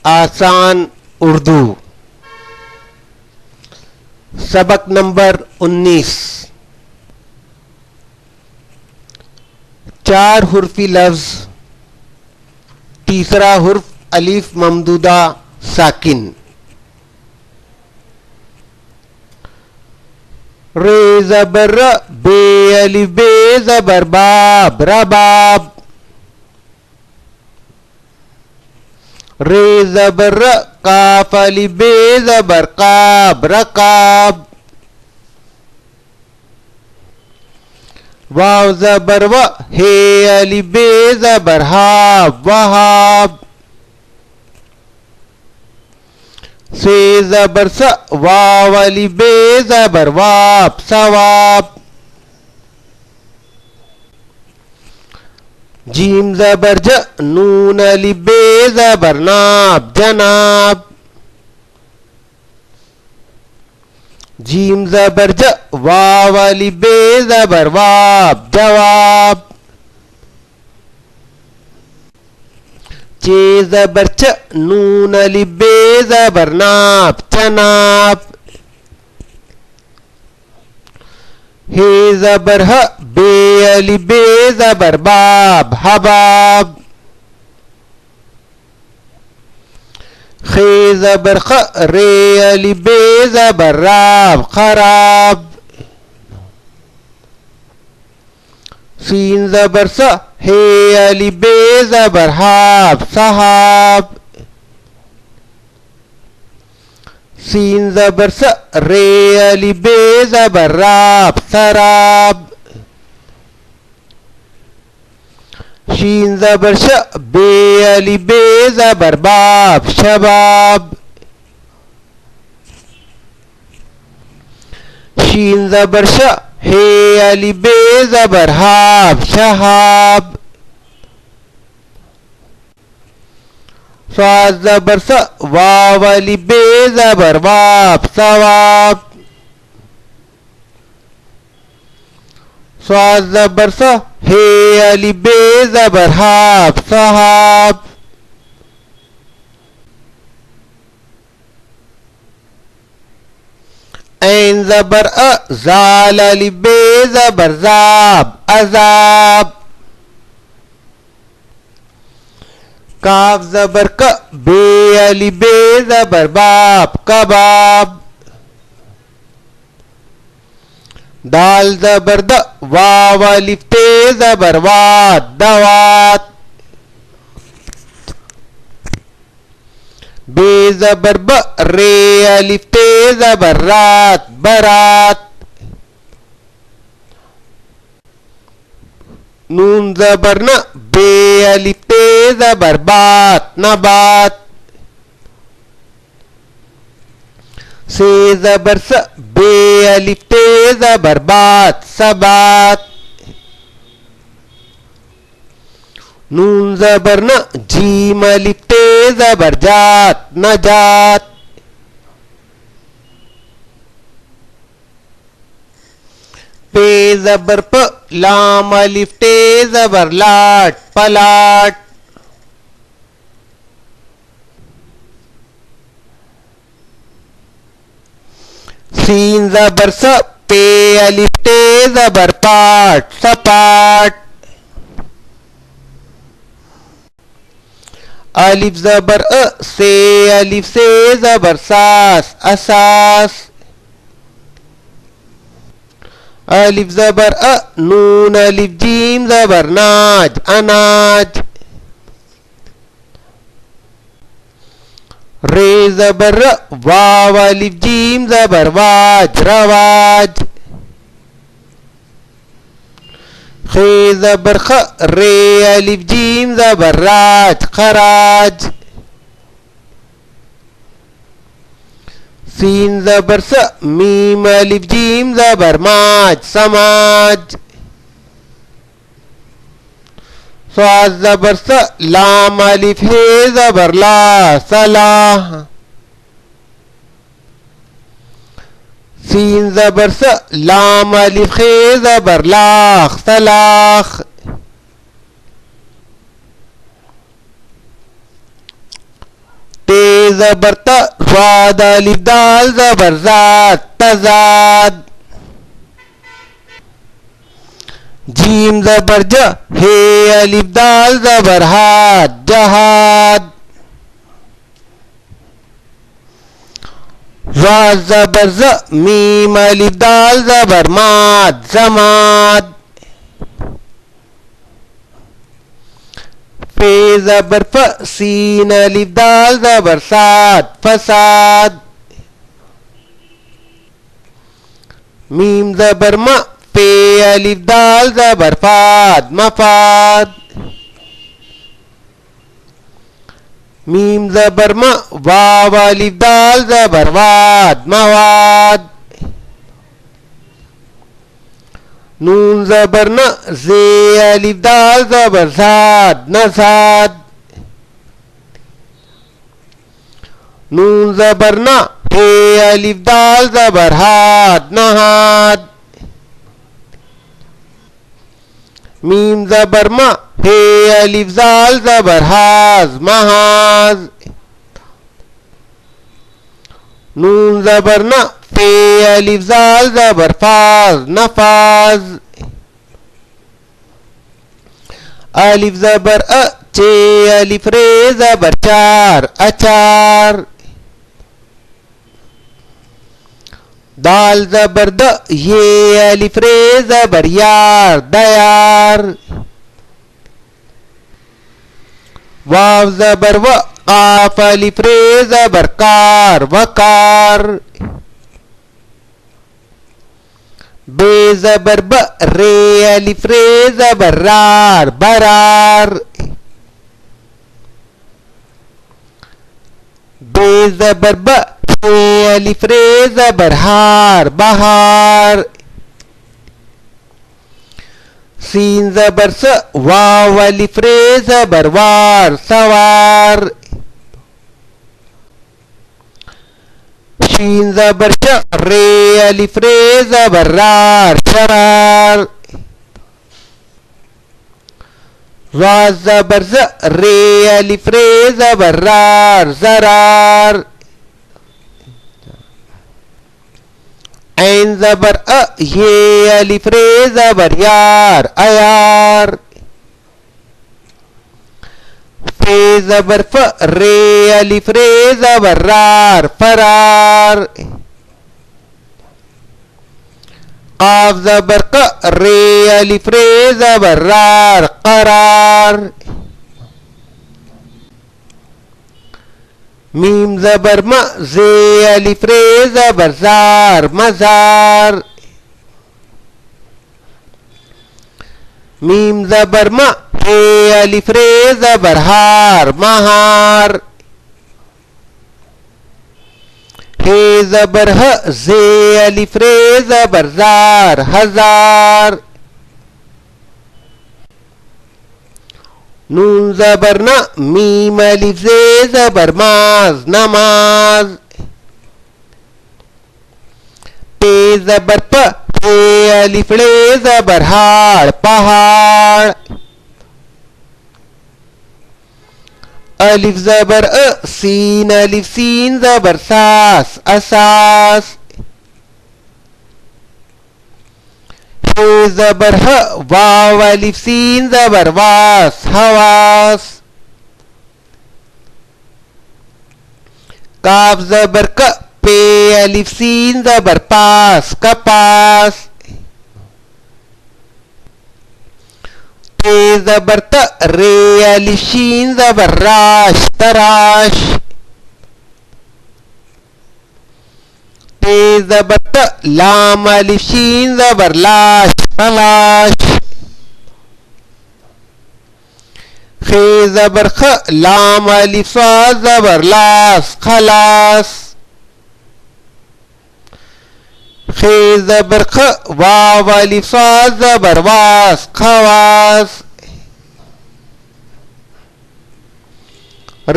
आसान उर्दू सबक नंबर 19। 4 हुर्फी लफ्ज। तीसरा हुर्फ अलीफ ममदूदा साकिन। रे ज़बर र, बे अलिफ बे ज़बर बाब रबाब। रे ज़बर र, काफ अलिफ बे ज़बर काब रकाब। वाव ज़बर व, हे अलिफ बे ज़बर हाब वहाब। से ज़बर स, वाव अलिफ बे ज़बर वाब सवाब। जीम ज़बर ज, नून अलिफ बे ज़बर नाब जनाब। जीम ज़बर ज, वाव अलिफ बे ज़बर वाब जवाब। चे ज़बर च, नून अलिफ बे ज़बर नाब चनाब। हे ज़बर ह, बे अलिफ बे ज़बर बाब हबाब। खे ज़बर ख, रे अलिफ बे ज़बर राब खराब। सीन ज़बर स, हे अलिफ बे ज़बर हाब सहाब। सीन ज़बर स, रे अलिफ बे ज़बर राब सराब। शीन ज़बर श, बे अलिफ बे ज़बर बाब शबाब। शीन ज़बर श, हे अलिफ बे ज़बर हाब शहाब। स्वाद ज़बर स, वाव अलिफ बे ज़बर वाब सवाब। स्वाद ज़बर स, हे अलिफ बे ज़बर हाब सहाब। ऐन ज़बर अ, ज़ाल अलिफ बे ज़बर ज़ाब अज़ाब। काफ ज़बर क, बे अलिफ बे ज़बर बाब कबाब। दाल ज़बर द, वाव अलिफ ते ज़बर वाद दवात। बे ज़बर ब, रे अलिफ ते ज़बर रात बरात। नून ज़बर न, बे अलिफ ते ज़बर बात नबात। से ज़बर स, बे अलिफ ते ज़बर बात सबात। नून ज़बर न, जीम अलिफ ते ज़बर जात नजात। पे ज़बर प, लाम अलिफ ते ज़बर लाट पलाट। सीन ज़बर स, पे अलिफ ते ज़बर पाट सपाट। अलिफ ज़बर अ, से अलिफ से ज़बर सास असास। अलिफ ज़बर अ, नून अलिफ जीम ज़बर नाज अनाज। रे ज़बर र, वाव अलिफ जीम ज़बर वाज रवाज। खे ज़बर ख, रे अलिफ जीम ज़बर राज खराज। सीन ज़बर स, मीम अलिफ जीम ज़बर माज समाज। स्वाद ज़बर स, लाम अलिफ हे ज़बर ला सलाह। सीन ज़बर स, लाम अलिफ खे ज़बर लाख सलाख। ते زبر ت صاد الف دال زبر زاد تزاد. جیم زبر ج ہے الف دال زبر ہاد جہاد. ظا زبر ز میم الف دال زبر ماد زماد. ف زبر ف سین الف دال زبر صاد فساد. میم زبر م ف الف دال زبر فاد مفاد. میم زبر م واو الف دال زبر واد مواد. نون زبر ن زی الف دال زبر زاد نزاد. نون زبر ن ہے الف دال زبر ہاد نہاد. میم زبر م ہے الف زال زبر حاز محاذ. نون زبر ن فی الف زال زبر فاز نفاذ. الف زبر ا چ الف ر زبر چار اچار. دال زبر د یہ الف ر زبر یار دیار. واو زبر و قاف الف ر زبر کار وقار. بے زبر ب ر الف ر زبر رار برار. بے زبر ب الف ر زبر ہار بہار. سین زبر س واو الف ر زبر وار سوار. شین زبر ش ر الف ر زبر رار شرار. را زبر ز ر الف ر زبر رار زرار. عین زبر ا یہ الف ر زبر یار ایار. ف زبر ف ر الف ر زبر رار فرار. قاف زبر ق ر الف ر زبر رار قرار. میم زبر م زی الف ر زبر زار مزار. میم زبر م ہے الف ر زبر ہار مہار. ہے زبر ہ زی الف ر زبر زار ہزار. نون زبر ن میم الف ز زبر ماز نماز. پ زبر پ ہے الف ڑ زبر ہاڑ پہاڑ. الف زبر ا سین الف سین زبر ساس اساس. ح زبر ہ واو الف سین زبر واس حواس. کاف زبر ک پہ الف سین زبر پاس کپاس. ت زبر ت ر الف شین زبر راش تراش. ت زبر ت لام الف شین زبر لاش تلاش. خ زبر خ لام الف صاد زبر لاس خلاص. خ زبر خ واو الف صاد زبر واس خواس.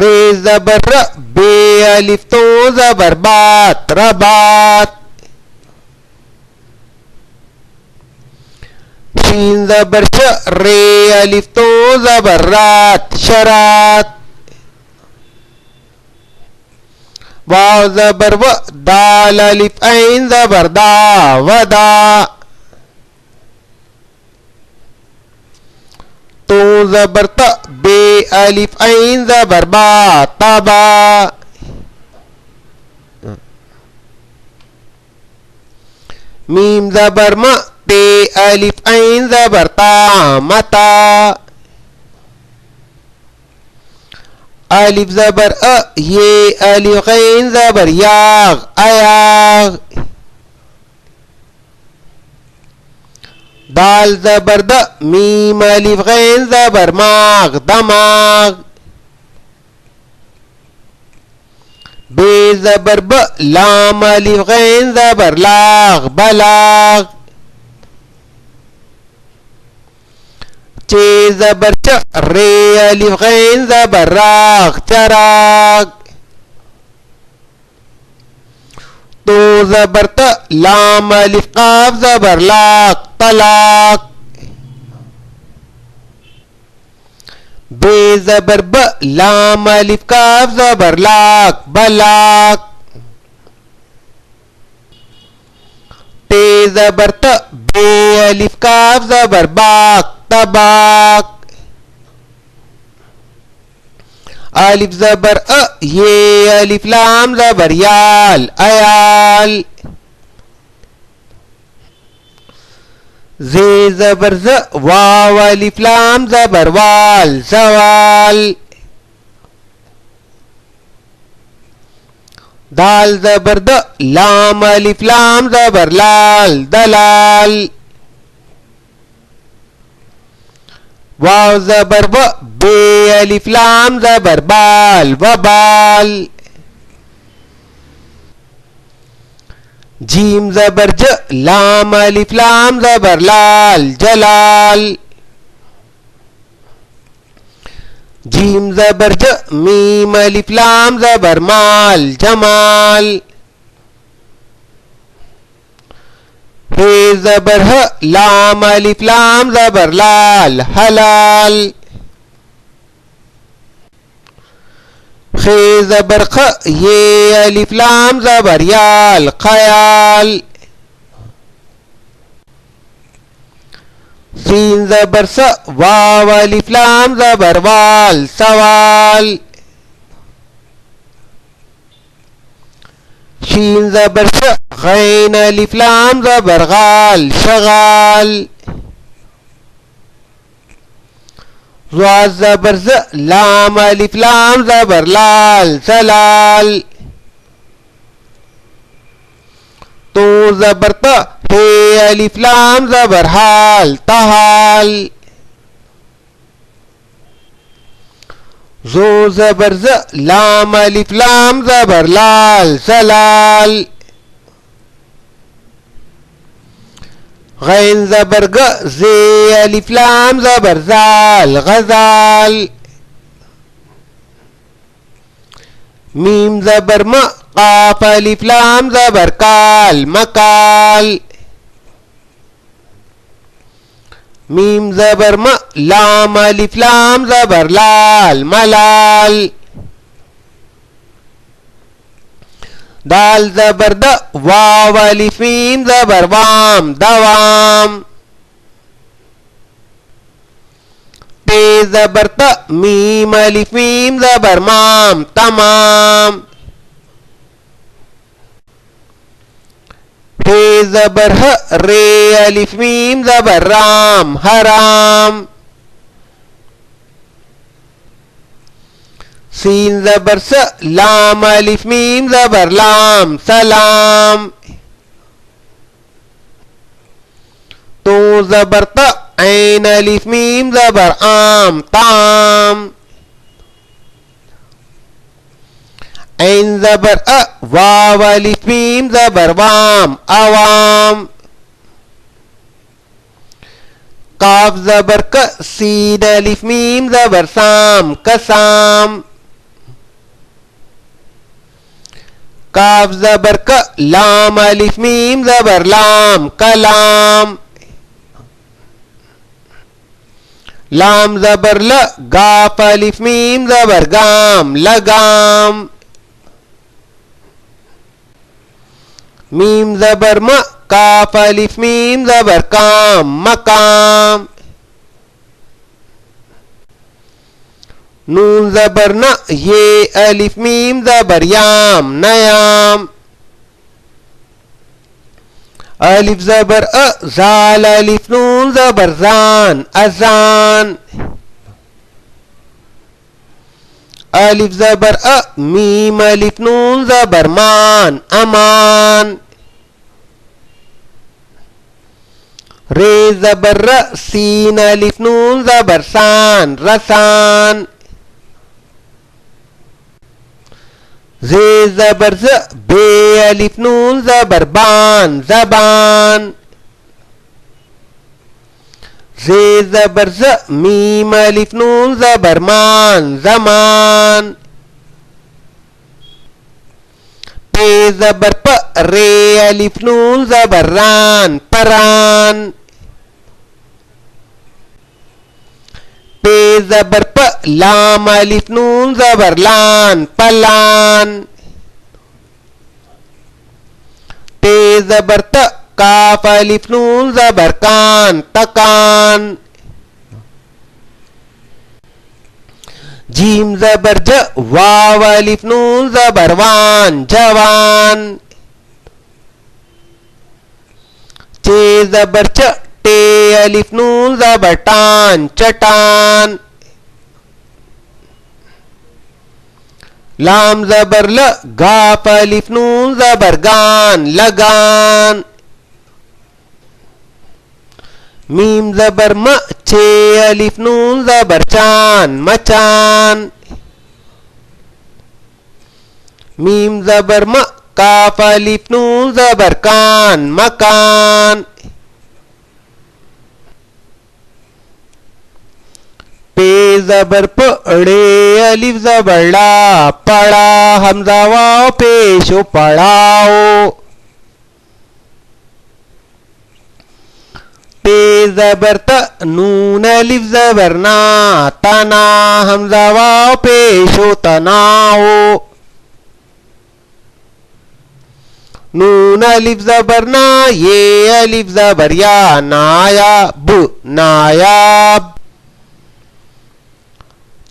ر زبر ر بے الف تو زبر بات ربات. شین زبر ش ر الف تو زبر رات شرات. واو زبر و دال الف عين زبر دا ودا تو زبر ت بے الف عین زبر با تبا میم زبر م تے الف عین زبر تا متا الف زبر ا یہ الف عین زبر یاغ ایاغ دال زبر د میم الف عین زبر ماغ دماغ بے زبر ب لام الف عین زبر لاغ بلاغ چے زبر چ رے الف عین زبر راغ چراغ تو زبر ت لام الف قاف زبر لاق طلاق بے زبر ب لام الف کاف زبر لاق بلاق تے زبر ت بے الف کاف زبر باق طباق الف زبر ا یہ الف لام زبر یال ایال زے زبر ز واو الف لام زبر وال زوال دال زبر د لام الف لام زبر لال دلال واو زبر و بے الف لام زبر بال وبال جیم زبر ج لام الف لام زبر لال جلال جیم زبر ج میم الف لام زبر مال جمال ہے زبر ہ لام الف لام زبر لال حلال خے زبر خ یہ الف لام زبر یال خیال سین زبر س واو الف لام زبر وال سوال شین زبر ش غین الف لام زبر غال شغال زوا زبر ز لام الف لام زبر لال زلال تو زبر ت ہے الف لام زبر حال تحال زو زبر ز لام الف لام زبر لال زلال غین زبر گ زے الف لام زبر زال غزال میم زبر م قاف الف لام زبر کال مکال میم زبر م لام الف لام زبر لال ملال دال زبر د واو الف میم زبر وام دوام تے زبر ت میم الف میم زبر مام تمام ہے زبر ہ رے الف میم زبر رام حرام سین زبر س لام الف میم زبر لام سلام تو زبر ت عین الف میم زبر عام طعام عین زبر ا واو الف میم زبر وام عوام قاف زبر ک سین الف میم زبر سام کسام کاف زبر ک لام الف میم زبر لام کلام لام زبر ل گاف الف میم زبر گام لگام मीम जबर म काफ अलिफ मीम जबर काम मकाम। नून जबर न ये अलिफ मीम जबर याम नयाम। अलिफ जबर अ जाल अलिफ नून जबर जान अजान। अलिफ जबर अ मीम अलिफ नून जबर मान अमान। रे जबर र सीन अलिफ नून जबर सान रसान। जे जबर ज बे अलिफ नून जबर बान जबान। जे जबर ज मीम अलिफ नून जबर मान जमान। पे जबर प रे अलिफ नून जबर रान परान। पे जबर प लाम अलिफ नून जबर लान पलान। ते जबर त काफ अलिफ नून जबर कान तकान। जीम जबर ज वाव अलिफ नून जबर वान जवान। चे जबर च टे अलिफ नून जबर टान चटान। लाम जबर ल गाफ अलिफ नून जबर गान लगान। मीम जबर म चे अलिफ नून जबर चान मचान। मीम जबर म काफ अलिफ नून जबर कान मकान। पे जबर प ड़े अलिफ जबर ला पड़ा हमजा वाव पेशो पढ़ाओ। ते जबर त नून अलिफ जबर ना तना हमजा वाव पेशो तनाओ। नून अलिफ जबर ना ये अलिफ जबर या नायाब नायाब।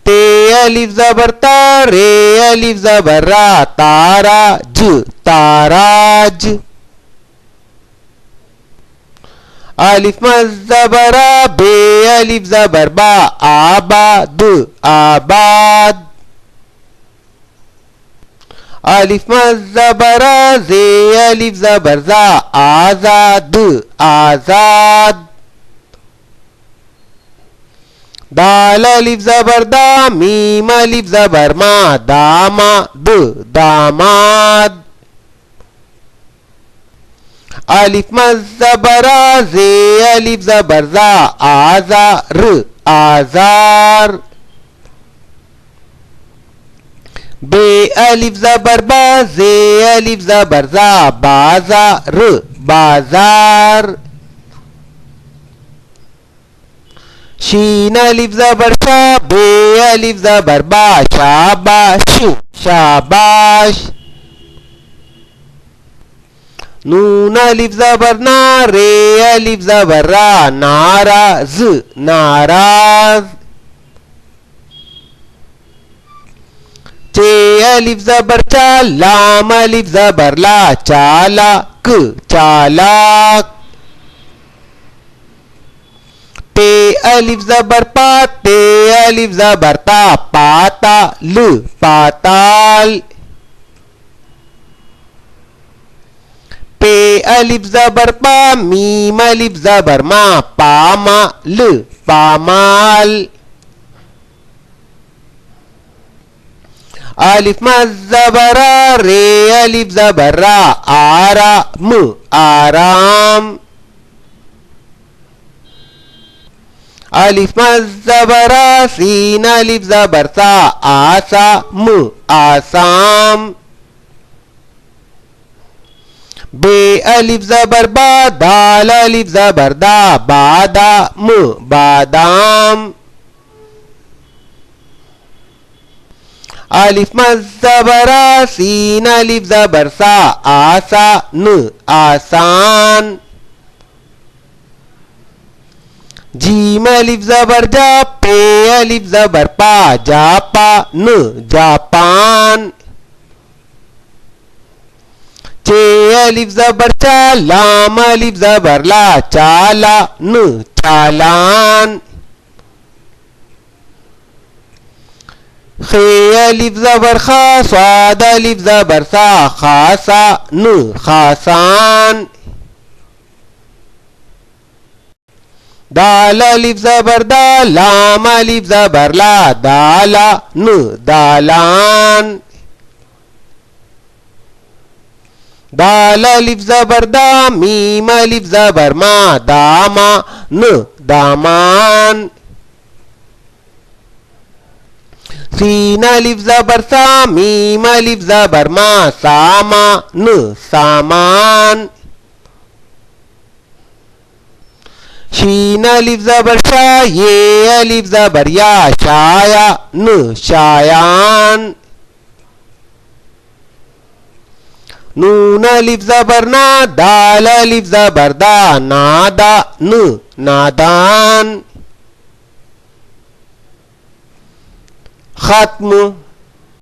ते अलिफ जबर ता रे अलिफ जबर रा ताराज ताराज। अलिफ मज जबर आ बे अलिफ जबर बा आबाद आबाद। अलिफ मज जबर आ जे अलिफ जबर जा आजाद आजाद। दाल अलिफ जबर दा मीम अलिफ जबर मा दामाद दामाद। अलिफ मज जबर आ जे अलिफ जबर जा आजार आजार। बे अलिफ जबर बा जे अलिफ जबर जा बाजार बाजार। शीन अलिफ जबर शा बे अलिफ जबर बा शाबाश शाबाश। नून अलिफ जबर ना रे अलिफ जबर रा नाराज नाराज। चे अलिफ जबर चा लाम अलिफ जबर ला चालाक चालाक। ते अलिफ जबर पा ते अलिफ जबर ता पाताल पाताल। पे अलिफ जबर पा मीम अलिफ जबर मा पामाल पामाल। अलिफ मज जबर आ रे अलिफ जबर रा आराम आराम। अलिफ मज जबर आ सीन अलिफ जबर सा आसाम आसाम। बे अलिफ जबर बा दाल अलिफ जबर दा बादाम बादाम। अलिफ मद ज़बरा सीन अलिफ ज़बर सा आसा न आसान जीम अलिफ ज़बर जा पे अलिफ ज़बर पा जापा न जापान चे अलिफ ज़बर चा लाम अलिफ ज़बर ला चाला न चालान खे अलिफ ज़बर खा स्वाद अलिफ ज़बर सा खासा न खासान दाल अलिफ ज़बर दा लाम अलिफ ज़बर ला दाला न दालान दाल अलिफ ज़बर दा मीम अलिफ ज़बर मा दामा न दामान सीन अलिफ ज़बर सा मीम अलिफ ज़बर मा सामा न सामान शीन अलिफ ज़बर शा ये अलिफ ज़बर या शाया न शायान नून अलिफ ज़बर ना दाल अलिफ ज़बर दा नादा न नादान खत्म।